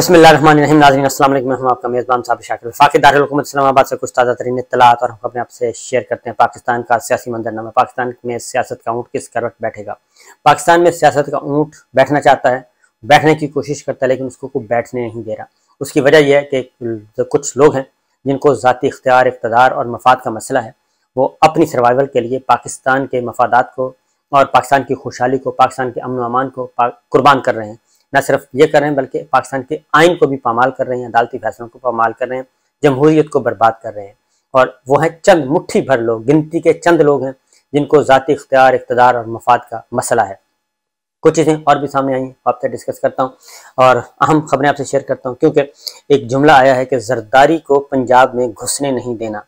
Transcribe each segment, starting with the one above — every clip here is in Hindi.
बिस्मिल्लाहिर्रहमानिर्रहीम। नाज़रीन अस्सलाम वालेकुम। मैं आपका मेज़बान साबिर शाकिर। वफाक़ी दारुल हुकूमत इस्लामाबाद से कुछ ताज़ा तरीन इत्तलात और हम अपने आपसे शेयर करते हैं। पाकिस्तान का सियासी मंजरनामा। पाकिस्तान में सियासत का ऊँट किस करवट बैठेगा। पाकिस्तान में सियासत का ऊँट बैठना चाहता है, बैठने की कोशिश करता है, लेकिन उसको कोई बैठने नहीं दे रहा। उसकी वजह यह है कि कुछ लोग हैं जिनको ज़ाती इख्तियार, इक़्तिदार और मफाद का मसला है। वो अपनी सर्वाइवल के लिए पाकिस्तान के मफादात को और पाकिस्तान की खुशहाली को, पाकिस्तान के अमन व अमान को कुर्बान कर रहे हैं। न सिर्फ ये कर रहे हैं बल्कि पाकिस्तान के आइन को भी पामाल कर रहे हैं, अदालती फैसलों को पामाल कर रहे हैं, जमहूरियत को बर्बाद कर रहे हैं। और वो हैं चंद मुट्ठी भर लोग, गिनती के चंद लोग हैं जिनको ज़ाती इख्तियार, इक़्तिदार और मफाद का मसला है। कुछ चीज़ें और भी सामने आई आपसे डिस्कस करता हूँ और अहम खबरें आपसे शेयर करता हूँ, क्योंकि एक जुमला आया है कि जरदारी को पंजाब में घुसने नहीं देना।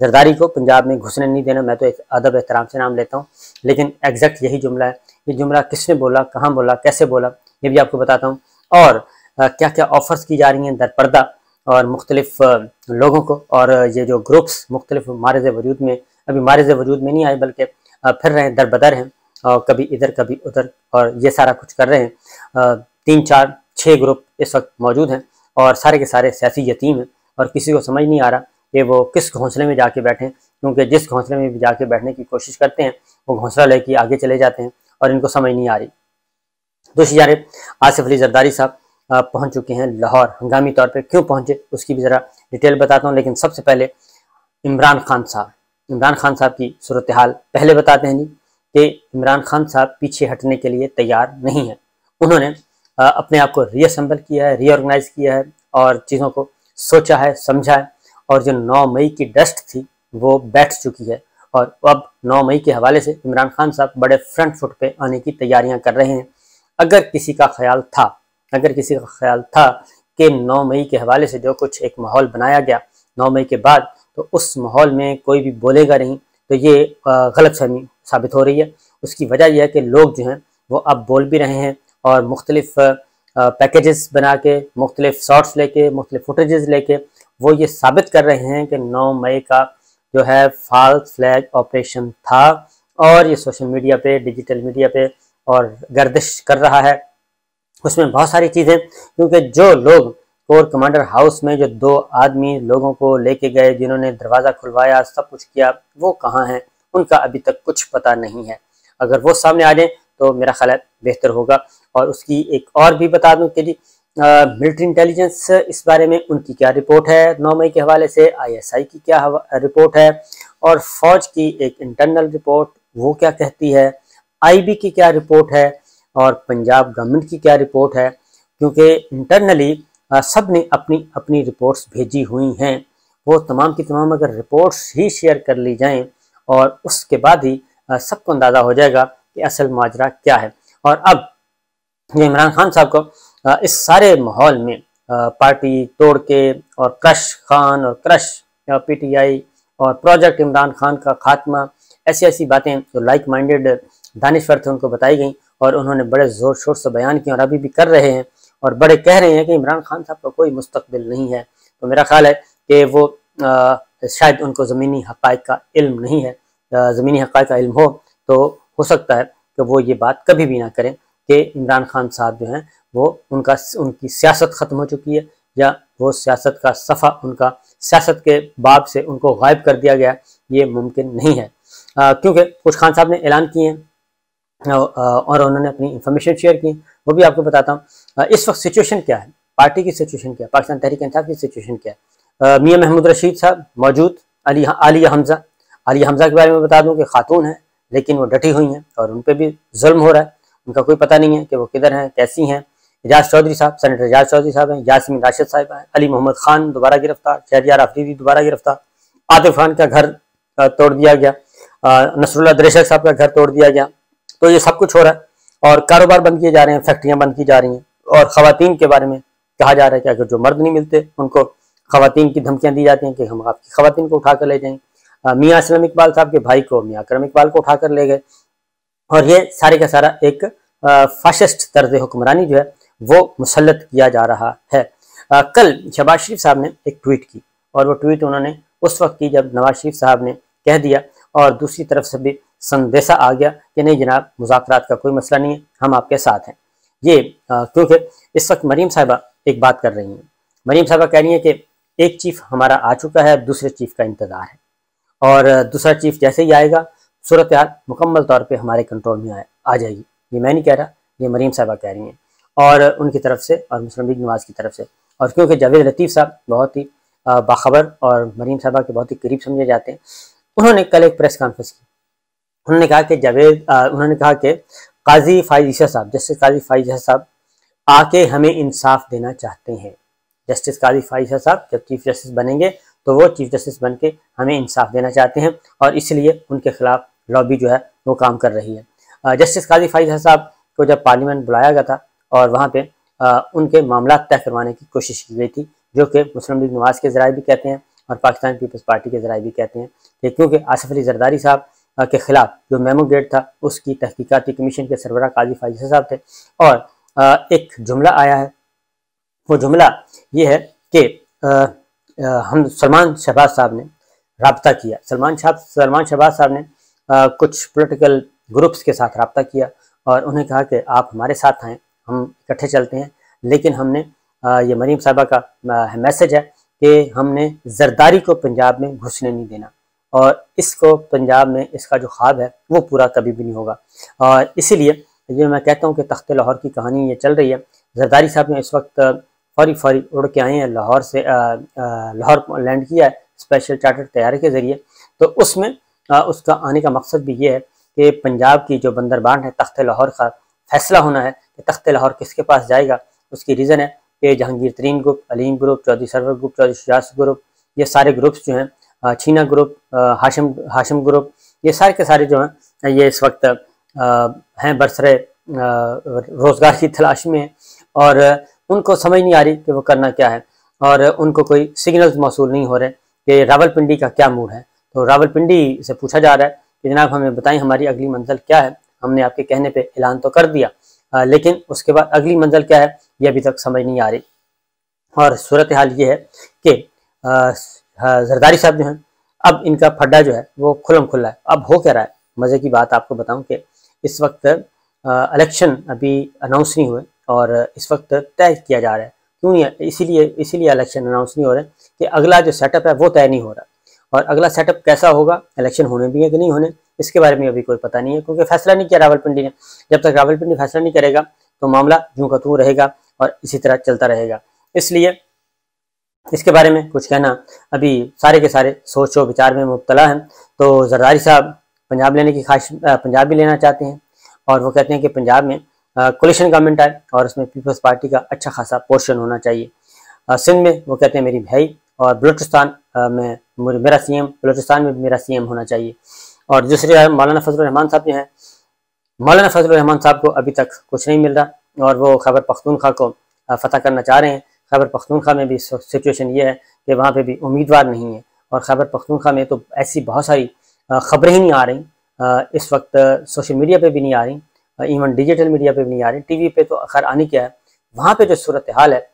जरदारी को पंजाब में घुसने नहीं देना, मैं तो एक अदब एहतराम से नाम लेता हूँ, लेकिन एग्जैक्ट यही जुमला है। ये जुमला किसने बोला, कहाँ बोला, कैसे बोला, ये भी आपको बताता हूँ। और क्या क्या ऑफर्स की जा रही हैं दरपर्दा और मुख्तलिफ लोगों को। और ये जो ग्रुप्स मुख्तलिफ मारिज़ वजूद में, अभी मारिज़ वजूद में नहीं आए बल्कि फिर रहे हैं, दरबदर हैं, और कभी इधर कभी उधर, और ये सारा कुछ कर रहे हैं। 3, 4, 6 ग्रुप इस वक्त मौजूद हैं और सारे के सारे सियासी यतीम हैं और किसी को समझ नहीं आ रहा कि वो किस घोंसले में जाके बैठें, क्योंकि जिस घोंसले में भी जाके बैठने की कोशिश करते हैं वो घोंसला लेके आगे चले जाते हैं और इनको समझ नहीं आ रही। दूसरी जानिब आसिफ अली जरदारी साहब पहुंच चुके हैं लाहौर, हंगामी तौर पे। क्यों पहुंचे उसकी भी ज़रा डिटेल बताता हूँ, लेकिन सबसे पहले इमरान खान साहब की सूरत हाल पहले बताते हैं जी कि इमरान खान साहब पीछे हटने के लिए तैयार नहीं है। उन्होंने अपने आप को रीअसेंबल किया है, रीऑर्गेनाइज किया है और चीज़ों को सोचा है, समझा है, और जो 9 मई की डस्ट थी वो बैठ चुकी है। और अब 9 मई के हवाले से इमरान खान साहब बड़े फ्रंट फुट पे आने की तैयारियां कर रहे हैं। अगर किसी का ख्याल था कि 9 मई के हवाले से जो कुछ एक माहौल बनाया गया 9 मई के बाद, तो उस माहौल में कोई भी बोलेगा नहीं, तो ये गलतफहमी साबित हो रही है। उसकी वजह यह है कि लोग जो हैं वो अब बोल भी रहे हैं और मुख्तलिफ पैकेजेस बना के, मुख्तलिफ शॉर्ट्स लेके, मुख्तलिफ फुटेजेस लेके वो ये साबित कर रहे हैं कि 9 मई का जो है फॉल्स फ्लैग ऑपरेशन था और ये सोशल मीडिया पे, डिजिटल मीडिया पे और गर्दिश कर रहा है। उसमें बहुत सारी चीज़ें, क्योंकि जो लोग कोर कमांडर हाउस में जो 2 आदमी लोगों को लेके गए, जिन्होंने दरवाज़ा खुलवाया, सब कुछ किया, वो कहाँ हैं, उनका अभी तक कुछ पता नहीं है। अगर वो सामने आ जाए तो मेरा ख्याल है बेहतर होगा। और उसकी एक और भी बता दूं कि जी मिलिट्री इंटेलिजेंस इस बारे में उनकी क्या रिपोर्ट है 9 मई के हवाले से, ISI की क्या रिपोर्ट है, और फौज की एक इंटरनल रिपोर्ट वो क्या कहती है, IB की क्या रिपोर्ट है, और पंजाब गवर्नमेंट की क्या रिपोर्ट है। क्योंकि इंटरनली सब ने अपनी अपनी रिपोर्ट्स भेजी हुई हैं। वो तमाम की तमाम अगर रिपोर्ट्स ही शेयर कर ली जाएं और उसके बाद ही सबको अंदाज़ा हो जाएगा कि असल माजरा क्या है। और अब ये इमरान खान साहब को इस सारे माहौल में पार्टी तोड़ के और क्रश खान और क्रश PTI और प्रोजेक्ट इमरान खान का खात्मा, ऐसी ऐसी बातें जो लाइक माइंडेड दानिश्वर थे उनको बताई गई और उन्होंने बड़े ज़ोर शोर से बयान किए और अभी भी कर रहे हैं और बड़े कह रहे हैं कि इमरान खान साहब का कोई मुस्तकबिल नहीं है। तो मेरा ख्याल है कि वो शायद उनको ज़मीनी हक़ाइक़ का इल्म नहीं है। ज़मीनी हक़ाइक़ का इल्म हो तो हो सकता है कि वो ये बात कभी भी ना करें कि इमरान खान साहब जो हैं वो उनकी सियासत ख़त्म हो चुकी है, या वो सियासत का सफ़ा, उनका सियासत के बाब से उनको गायब कर दिया गया। ये मुमकिन नहीं है, क्योंकि कुछ खान साहब ने ऐलान किए हैं और उन्होंने अपनी इंफॉर्मेशन शेयर की, वो भी आपको बताता हूँ। इस वक्त सिचुएशन क्या है, पार्टी की सिचुएशन क्या है, पाकिस्तान तहरीक इंसाफ की सिचुएशन क्या है। मियां महमूद रशीद साहब मौजूद, आलिया हमजा के बारे में बता दूं कि खातून है लेकिन वो डटी हुई हैं और उन पर भी जुल्म हो रहा है। उनका कोई पता नहीं है कि वो किधर हैं, कैसी हैं। एजाज चौधरी साहब, सेनेटर एजाज चौधरी साहब हैं, यास्मीन राशिद साहब हैं, अली मोहम्मद खान दोबारा गिरफ्तार, शहरियार अफरीदी दोबारा गिरफ्तार, आतिफ खान का घर तोड़ दिया गया, नसरुल्लाह दरेशक साहब का घर तोड़ दिया गया। तो ये सब कुछ हो रहा है और कारोबार बंद किए जा रहे हैं, फैक्ट्रियाँ बंद की जा रही हैं और ख़वातीन के बारे में कहा जा रहा है कि अगर जो मर्द नहीं मिलते उनको ख़वातीन की धमकियाँ दी जाती हैं कि हम आपकी ख़वातीन को उठा कर ले जाएंगे। मियाँ असलम इकबाल साहब के भाई को मियाँ अकरम इकबाल को उठा कर ले गए। और ये सारे का सारा एक फाशिस्ट तर्ज हुक्मरानी जो है वो मुसल्लत किया जा रहा है। कल शहबाज शरीफ साहब ने एक ट्वीट की और वो ट्वीट उन्होंने उस वक्त की जब नवाज शरीफ साहब ने कह दिया और दूसरी तरफ से भी संदेशा आ गया कि नहीं जनाब, मुज़ाकरात का कोई मसला नहीं है, हम आपके साथ हैं। ये क्योंकि इस वक्त मरीम साहिबा एक बात कर रही हैं। मरीम साहबा कह रही हैं कि एक चीफ हमारा आ चुका है, दूसरे चीफ का इंतज़ार है, और दूसरा चीफ जैसे ही आएगा सूरत हाल मुकम्मल तौर पे हमारे कंट्रोल में आ जाएगी। ये मैं नहीं कह रहा, ये मरीम साहबा कह रही हैं, और उनकी तरफ से और मुस्लिम लीग नवाज़ की तरफ से। और क्योंकि जावेद लतीफ़ साहब बहुत ही बाखबर और मरीम साहबा के बहुत ही करीब समझे जाते हैं, उन्होंने कल एक प्रेस कॉन्फ्रेंस की। उन्होंने कहा कि उन्होंने कहा कि काजी फाइज ईसा साहब, जस्टिस काजी फाइज ईसा साहब आके हमें इंसाफ देना चाहते हैं। जस्टिस काजी फाइज ईसा साहब जब चीफ जस्टिस बनेंगे तो वो चीफ जस्टिस बन के हमें इंसाफ देना चाहते हैं, और इसलिए उनके खिलाफ लॉबी जो है वो काम कर रही है। जस्टिस काजी फाइज ईसा साहब को जब पार्लियामेंट बुलाया गया था और वहाँ पे उनके मामला तय करवाने की कोशिश की गई थी, जो कि मुस्लिम लीग नवाज़ के ज़राए भी कहते हैं और पाकिस्तान पीपल्स पार्टी के ज़राए भी कहते हैं कि क्योंकि आसिफ अली जरदारी साहब के खिलाफ जो मेमो ग्रेड था उसकी तहकीकाती कमीशन के सरबराह काजी फाइज ईसा साहब थे, और एक जुमला आया है, वो जुमला ये है कि हम सलमान शहबाज साहब ने रब्ता किया। सलमान शहबाज साहब ने कुछ पॉलिटिकल ग्रुप्स के साथ रब्ता किया और उन्हें कहा कि आप हमारे साथ आएँ, हम इकट्ठे चलते हैं। लेकिन हमने ये मरीम साहबा का मैसेज है कि हमने जरदारी को पंजाब में घुसने नहीं देना, और इसको पंजाब में इसका जो ख्वाब है वो पूरा कभी भी नहीं होगा। और इसीलिए जो मैं कहता हूँ कि तख्ते लाहौर की कहानी ये चल रही है। जरदारी साहब ने इस वक्त फौरी उड़ के आए हैं लाहौर से, लाहौर लैंड किया है स्पेशल चार्टर्ड तैयारी के ज़रिए। तो उसमें उसका आने का मकसद भी ये है कि पंजाब की जो बंदरबांट है तख्ते लाहौर का फैसला होना है कि तख्ते लाहौर किसके पास जाएगा। उसकी रीज़न है कि Jahangir Tareen group, Aleem group, Chaudhry Sarwar group, Chaudhry Shujaat group, ये सारे ग्रुप्स जो हैं, छीना ग्रुप, हाशिम ग्रुप, ये सारे के सारे जो हैं ये इस वक्त हैं बरसरे रोज़गार की तलाश में हैं, और उनको समझ नहीं आ रही कि वो करना क्या है, और उनको कोई सिग्नल्स मौसूल नहीं हो रहे कि रावलपिंडी का क्या मूड है। तो रावलपिंडी से पूछा जा रहा है कि जनाब हमें बताएं हमारी अगली मंजिल क्या है। हमने आपके कहने पे ऐलान तो कर दिया, लेकिन उसके बाद अगली मंजिल क्या है ये अभी तक समझ नहीं आ रही। और सूरत हाल ये है कि जरदारी साहब जो हैं अब इनका फड्डा जो है वो खुल्लम खुल्ला है। अब हो क्या रहा है, मज़े की बात आपको बताऊं कि इस वक्त इलेक्शन अभी अनाउंस नहीं हुए और इस वक्त तय किया जा रहा है। क्यों नहीं है, इसीलिए इलेक्शन अनाउंस नहीं हो रहे कि अगला जो सेटअप है वो तय नहीं हो रहा, और अगला सेटअप कैसा होगा, इलेक्शन होने भी है कि नहीं होने, इसके बारे में अभी कोई पता नहीं है, क्योंकि फैसला नहीं किया रावलपिंडी ने। जब तक रावलपिंडी फैसला नहीं करेगा तो मामला यूं का त्यों रहेगा और इसी तरह चलता रहेगा। इसलिए इसके बारे में कुछ कहना, अभी सारे के सारे सोचो विचार में मुब्तला हैं। तो जरदारी साहब पंजाब लेने की ख्वाहिश, पंजाब भी लेना चाहते हैं, और वो कहते हैं कि पंजाब में कोलिशन गवर्नमेंट आए और उसमें पीपल्स पार्टी का अच्छा खासा पोर्शन होना चाहिए। सिंध में वो कहते हैं मेरी भाई, और बलूचिस्तान में मेरा सीएम, बलूचिस्तान में मेरा सीएम होना चाहिए। और दूसरे मौलाना फजल रहमान साहब जो हैं, मौलाना फजल रहमान साहब को अभी तक कुछ नहीं मिल रहा और वो खैबर पख्तूनख्वा को फतह करना चाह रहे हैं। खैबर पख्तूनख्वा में भी सिचुएशन ये है कि वहाँ पे भी उम्मीदवार नहीं है, और खैबर पख्तूनख्वा में तो ऐसी बहुत सारी खबरें ही नहीं आ रही, इस वक्त सोशल मीडिया पे भी नहीं आ रही, इवन डिजिटल मीडिया पे भी नहीं आ रही, टीवी पे तो खैर आने क्या है। वहाँ पे जो सूरत हाल है,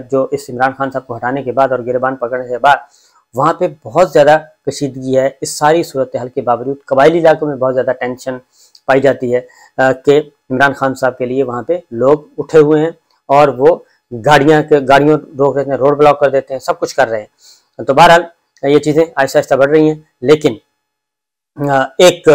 जो इस इमरान खान साहब को हटाने के बाद और गिरबान पकड़ने के बाद वहाँ पे बहुत ज़्यादा कशीदगी है। इस सारी सूरत हाल के बावजूद कबायली इलाकों में बहुत ज़्यादा टेंशन पाई जाती है कि इमरान खान साहब के लिए वहाँ पे लोग उठे हुए हैं और वो गाड़ियों रोक देते हैं, रोड ब्लॉक कर देते हैं, सब कुछ कर रहे हैं। तो बहरहाल ये चीज़ें आहिस्ता आहिस्ता बढ़ रही हैं। लेकिन एक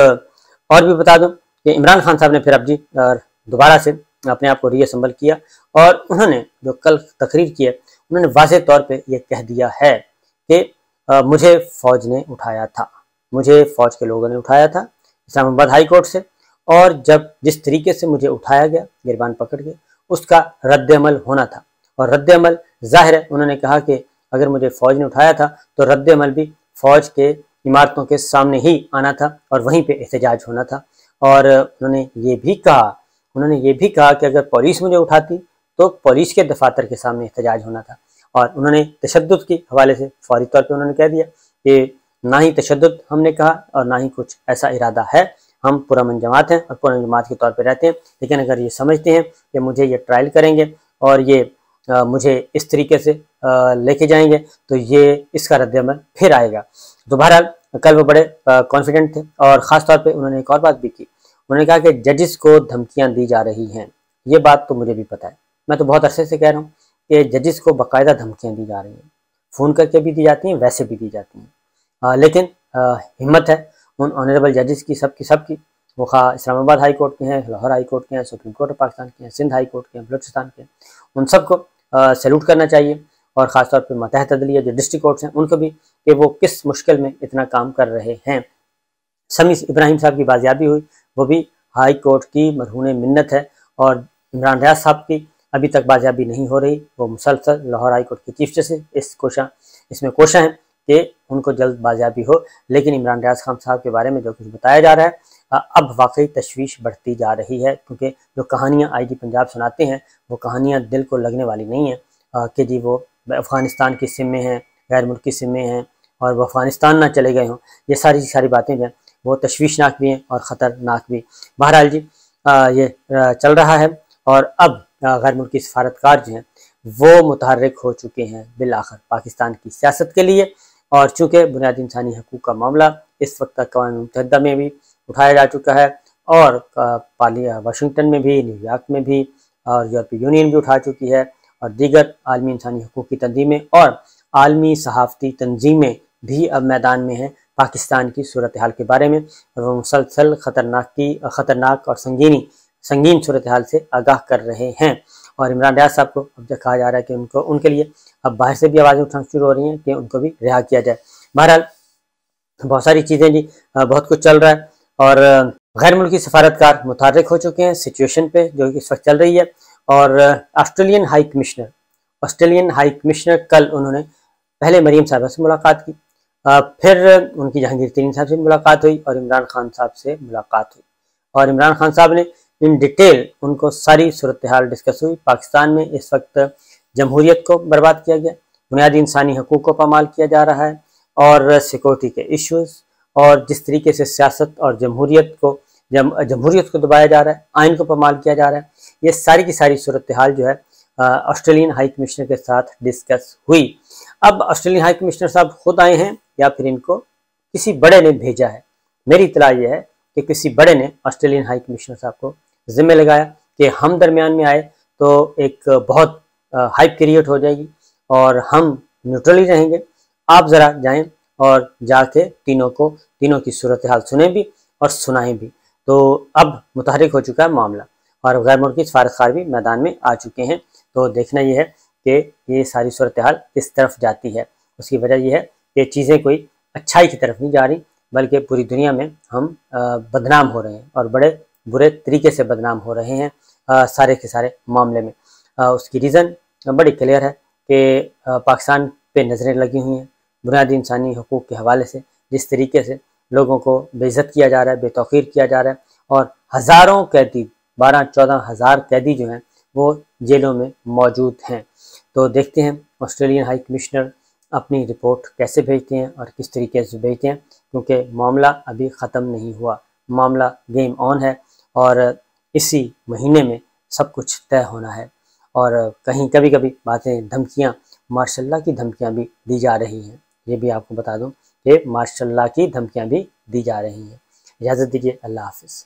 और भी बता दूं कि इमरान खान साहब ने फिर अब जी दोबारा से अपने आप को रीअसेंबल किया, और उन्होंने जो कल तकरीर की है उन्होंने वाज़ेह तौर पे ये कह दिया है कि मुझे फ़ौज ने उठाया था, मुझे फ़ौज के लोगों ने उठाया था इस्लामाबाद हाई कोर्ट से, और जब जिस तरीके से मुझे उठाया गया गिरबान पकड़ के, उसका रद्द-ए-अमल होना था। और रद्द-ए-अमल ज़ाहिर है, उन्होंने कहा कि अगर मुझे फ़ौज ने उठाया था तो रद्द-ए-अमल भी फ़ौज के इमारतों के सामने ही आना था और वहीं पे एहतजाज होना था। और उन्होंने ये भी कहा कि अगर पुलिस मुझे उठाती तो पुलिस के दफातर के सामने एहतजाज होना था। और उन्होंने तशद्दुद के हवाले से फौरी तौर पे उन्होंने कह दिया कि ना ही तशद्दुद हमने कहा और ना ही कुछ ऐसा इरादा है, हम पुरअमन जमात हैं और पुरअमन जमात के तौर पे रहते हैं। लेकिन अगर ये समझते हैं कि मुझे ये ट्रायल करेंगे और ये मुझे इस तरीके से लेके जाएंगे तो ये इसका रद्द-ए-अमल फिर आएगा। तो बहरहाल कल वो बड़े कॉन्फिडेंट थे, और ख़ास तौर पे उन्होंने एक और बात भी की। उन्होंने कहा कि जजेस को धमकियां दी जा रही हैं। ये बात तो मुझे भी पता है, मैं तो बहुत अरसे से कह रहा हूँ कि जजेस को बाकायदा धमकियाँ दी जा रही हैं, फ़ोन करके भी दी जाती हैं, वैसे भी दी जाती हैं। लेकिन हिम्मत है उन ऑनरेबल जजेस की, सबकी, वो खा इस्लामाबाद हाई कोर्ट के हैं, लाहौर हाई कोर्ट के हैं, सुप्रीम कोर्ट ऑफ पाकिस्तान के हैं, सिंध हाई कोर्ट के हैं, बलूचिस्तान के हैं, उन सबको सैल्यूट करना चाहिए। और ख़ासतौर पर मातहत अदलिया जो डिस्ट्रिक्ट कोर्ट्स हैं उनको भी, कि वो किस मुश्किल में इतना काम कर रहे हैं। समी इब्राहिम साहब की बाजियाबी हुई, वो भी हाई कोर्ट की मरहून मिन्नत है। और इमरान रियाज साहब की अभी तक बाजियाबी नहीं हो रही, वो मुसलसल लाहौर हाई कोर्ट के चीफ जस्टिस इसमें कोशा हैं कि उनको जल्द बाजियाबी हो। लेकिन इमरान रियाज खान साहब के बारे में जो कुछ बताया जा रहा है, अब वाकई तशवीश बढ़ती जा रही है, क्योंकि जो कहानियाँ IG पंजाब सुनाते हैं वो कहानियाँ दिल को लगने वाली नहीं हैं कि जी वो अफ़गानिस्तान की सिम में हैं, गैर मुल्की सिम में हैं और वो अफ़गानिस्तान ना चले गए हों। ये सारी बातें जो हैं वो तशवीशनाक भी हैं और ख़तरनाक भी। बहरहाल जी ये चल रहा है और अब गैर मुल्की सफारतकार जो हैं वो मुतहर्रिक हो चुके हैं बिलाखिर पाकिस्तान की सियासत के लिए। और चूँकि बुनियादी इंसानी हकूक़ का मामला इस वक्त तक अक़वाम मुत्तहिदा में भी उठाया जा चुका है और वाशिंगटन में भी, न्यूयॉर्क में भी, और यूरोपीय यूनियन भी उठा चुकी है और दीगर आलमी इंसानी हकूक़ की तंजीमें और आलमी सहाफ़ती तंजीमें भी अब मैदान में हैं पाकिस्तान की सूरत हाल के बारे में। और वो मुसलसल ख़तरनाक और संगीन सूरत हाल से आगाह कर रहे हैं। और इमरान रियाज साहब को अब जब कहा जा रहा है कि उनके लिए अब बाहर से भी आवाज़ें उठाना शुरू हो रही हैं कि उनको भी रिहा किया जाए। बहरहाल बहुत सारी चीज़ें जी, बहुत कुछ चल रहा है और गैर मुल्की सफारतकार मुतहर्रिक हो चुके हैं सिचुएशन पे जो इस वक्त चल रही है। और ऑस्ट्रेलियन हाई कमिश्नर कल उन्होंने पहले मरीम साहबा से मुलाकात की, फिर उनकी जहांगीर तरीन साहब से मुलाकात हुई और इमरान खान साहब से मुलाकात हुई। और इमरान खान साहब ने इन डिटेल उनको सारी सूरत हाल डिस्कस हुई। पाकिस्तान में इस वक्त जमहूरियत को बर्बाद किया गया, बुनियादी इंसानी हकूक़ को पामाल किया जा रहा है और सिक्योरिटी के इश्यूज़ और जिस तरीके से सियासत और जमहूरियत को दबाया जा रहा है, आइन को पामाल किया जा रहा है, ये सारी की सारी सूरत हाल जो है ऑस्ट्रेलियन हाई कमिश्नर के साथ डिस्कस हुई। अब ऑस्ट्रेलियन हाई कमिश्नर साहब खुद आए हैं या फिर इनको किसी बड़े ने भेजा है। मेरी इत्तला ये है कि किसी बड़े ने ऑस्ट्रेलियन हाई कमिश्नर साहब को जिम्मे लगाया कि हम दरमियान में आए तो एक बहुत हाइप क्रिएट हो जाएगी और हम न्यूट्रली रहेंगे, आप ज़रा जाएं और जाके तीनों की सूरत हाल सुने भी और सुनाएं भी। तो अब मुतहर्रिक हो चुका है मामला और गैर मुल्की सफारतकार भी मैदान में आ चुके हैं। तो देखना यह है कि ये सारी सूरत हाल किस तरफ जाती है। उसकी वजह यह है कि चीज़ें कोई अच्छाई की तरफ नहीं जा रही, बल्कि पूरी दुनिया में हम बदनाम हो रहे हैं और बड़े बुरे तरीके से बदनाम हो रहे हैं सारे के सारे मामले में। उसकी रीज़न बड़ी क्लियर है कि पाकिस्तान पे नज़रें लगी हुई हैं बुनियादी इंसानी हकूक़ के हवाले से। जिस तरीके से लोगों को बेइज्जत किया जा रहा है, बेतौकीर किया जा रहा है और हज़ारों कैदी, 12-14 हज़ार कैदी जो हैं वो जेलों में मौजूद हैं। तो देखते हैं ऑस्ट्रेलियन हाई कमिश्नर अपनी रिपोर्ट कैसे भेजते हैं और किस तरीके से भेजते हैं, क्योंकि मामला अभी ख़त्म नहीं हुआ, मामला गेम ऑन है और इसी महीने में सब कुछ तय होना है। और कहीं कभी बातें, धमकियाँ, मार्शल लॉ की धमकियाँ भी दी जा रही हैं। ये भी आपको बता दूं कि मार्शल लॉ की धमकियाँ भी दी जा रही हैं। इजाज़त दीजिए, अल्लाह हाफ़िज़।